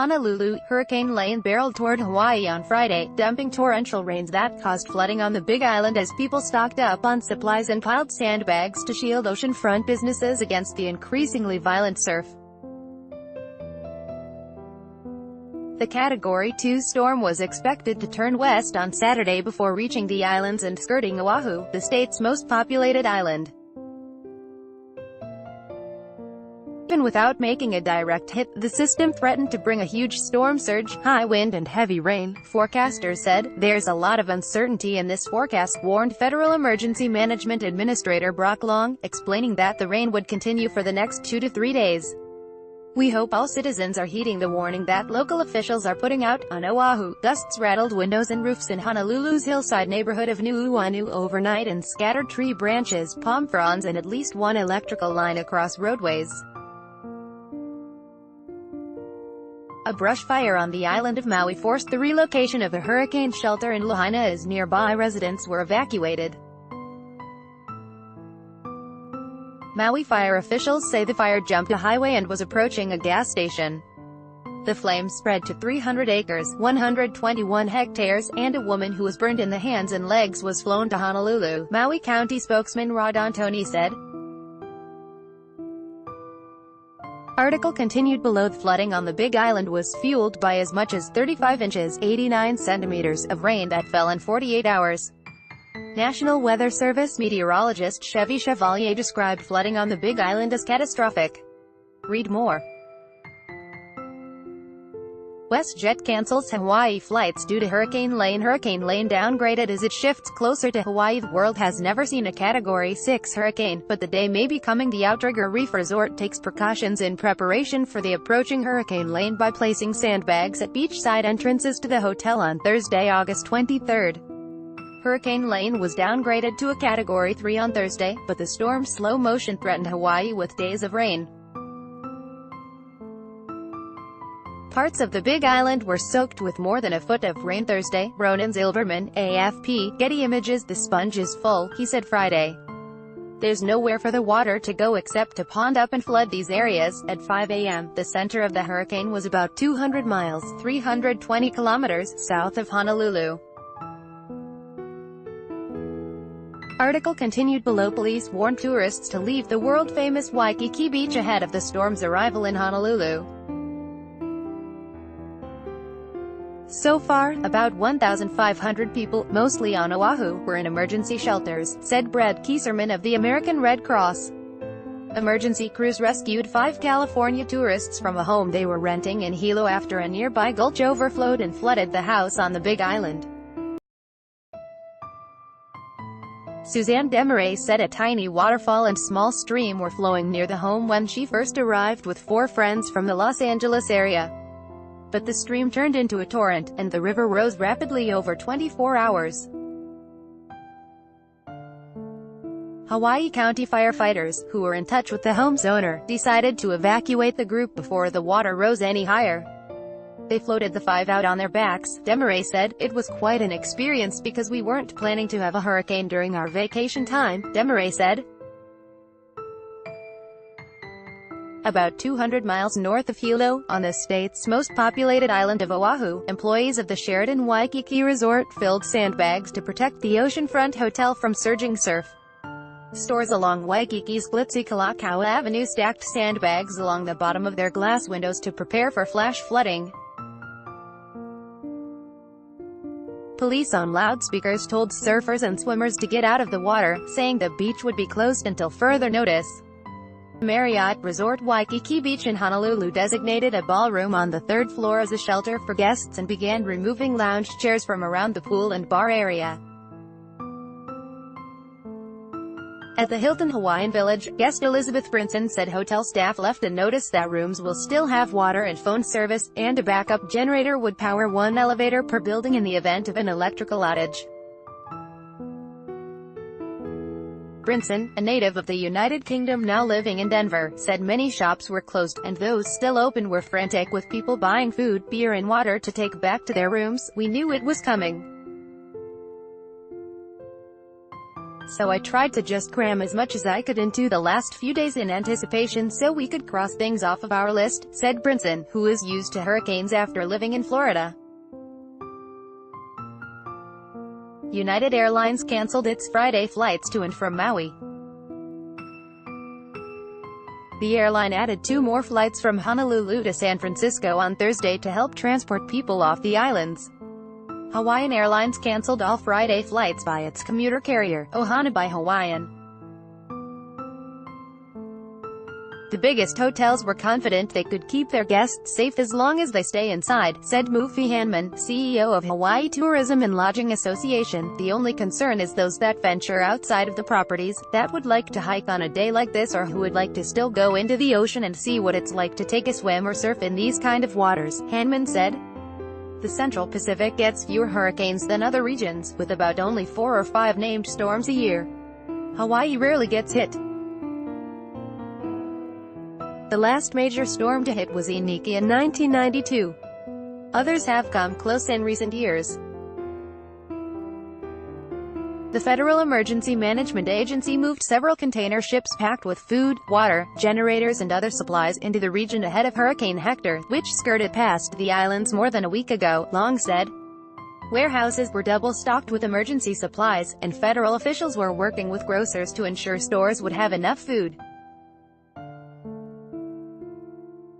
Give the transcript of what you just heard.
Honolulu, Hurricane Lane barreled toward Hawaii on Friday, dumping torrential rains that caused flooding on the Big Island as people stocked up on supplies and piled sandbags to shield oceanfront businesses against the increasingly violent surf. The Category 2 storm was expected to turn west on Saturday before reaching the islands and skirting Oahu, the state's most populated island. Even without making a direct hit, the system threatened to bring a huge storm surge, high wind and heavy rain, forecasters said. There's a lot of uncertainty in this forecast, warned Federal Emergency Management Administrator Brock Long, explaining that the rain would continue for the next 2 to 3 days. We hope all citizens are heeding the warning that local officials are putting out. On Oahu, gusts rattled windows and roofs in Honolulu's hillside neighborhood of Nuuanu overnight and scattered tree branches, palm fronds and at least one electrical line across roadways. A brush fire on the island of Maui forced the relocation of a hurricane shelter in Lahaina as nearby residents were evacuated. Maui fire officials say the fire jumped a highway and was approaching a gas station. The flames spread to 300 acres, 121 hectares, and a woman who was burned in the hands and legs was flown to Honolulu, Maui County spokesman Rod Antoni said. Article continued below. The flooding on the Big Island was fueled by as much as 35 inches 89 centimeters of rain that fell in 48 hours. National Weather Service meteorologist Chevy Chevalier described flooding on the Big Island as catastrophic. Read more. WestJet cancels Hawaii flights due to Hurricane Lane. Hurricane Lane downgraded as it shifts closer to Hawaii. The world has never seen a Category 6 hurricane, but the day may be coming. The Outrigger Reef Resort takes precautions in preparation for the approaching Hurricane Lane by placing sandbags at beachside entrances to the hotel on Thursday, August 23. Hurricane Lane was downgraded to a Category 3 on Thursday, but the storm's slow motion threatened Hawaii with days of rain. Parts of the Big Island were soaked with more than a foot of rain Thursday. Ronan Zilberman, AFP, Getty Images. The sponge is full, he said Friday. There's nowhere for the water to go except to pond up and flood these areas. At 5 a.m., the center of the hurricane was about 200 miles, 320 kilometers, south of Honolulu. Article continued below. Police warned tourists to leave the world-famous Waikiki Beach ahead of the storm's arrival in Honolulu. So far, about 1,500 people, mostly on Oahu, were in emergency shelters, said Brad Kieserman of the American Red Cross. Emergency crews rescued 5 California tourists from a home they were renting in Hilo after a nearby gulch overflowed and flooded the house on the Big Island. Suzanne Desmarais said a tiny waterfall and small stream were flowing near the home when she first arrived with 4 friends from the Los Angeles area. But the stream turned into a torrent, and the river rose rapidly over 24 hours. Hawaii County firefighters, who were in touch with the home's owner, decided to evacuate the group before the water rose any higher. They floated the 5 out on their backs, Desmarais said. It was quite an experience because we weren't planning to have a hurricane during our vacation time, Desmarais said. About 200 miles north of Hilo, on the state's most populated island of Oahu, employees of the Sheraton Waikiki Resort filled sandbags to protect the oceanfront hotel from surging surf. Stores along Waikiki's glitzy Kalakaua Avenue stacked sandbags along the bottom of their glass windows to prepare for flash flooding. Police on loudspeakers told surfers and swimmers to get out of the water, saying the beach would be closed until further notice. Marriott Resort Waikiki Beach in Honolulu designated a ballroom on the 3rd floor as a shelter for guests and began removing lounge chairs from around the pool and bar area. At the Hilton Hawaiian Village, guest Elizabeth Brinson said hotel staff left a notice that rooms will still have water and phone service, and a backup generator would power 1 elevator per building in the event of an electrical outage. Brinson, a native of the United Kingdom now living in Denver, said many shops were closed, and those still open were frantic with people buying food, beer and water to take back to their rooms. We knew it was coming. So I tried to just cram as much as I could into the last few days in anticipation so we could cross things off of our list, said Brinson, who is used to hurricanes after living in Florida. United Airlines canceled its Friday flights to and from Maui. The airline added 2 more flights from Honolulu to San Francisco on Thursday to help transport people off the islands. Hawaiian Airlines canceled all Friday flights by its commuter carrier, Ohana by Hawaiian. The biggest hotels were confident they could keep their guests safe as long as they stay inside, said Mufi Hanman, CEO of Hawaii Tourism and Lodging Association. The only concern is those that venture outside of the properties, that would like to hike on a day like this or who would like to still go into the ocean and see what it's like to take a swim or surf in these kind of waters, Hanman said. The Central Pacific gets fewer hurricanes than other regions, with about only 4 or 5 named storms a year. Hawaii rarely gets hit. The last major storm to hit was Iniki in 1992. Others have come close in recent years. The Federal Emergency Management Agency moved several container ships packed with food, water, generators and other supplies into the region ahead of Hurricane Hector, which skirted past the islands more than a week ago, Long said. Warehouses were double-stocked with emergency supplies, and federal officials were working with grocers to ensure stores would have enough food.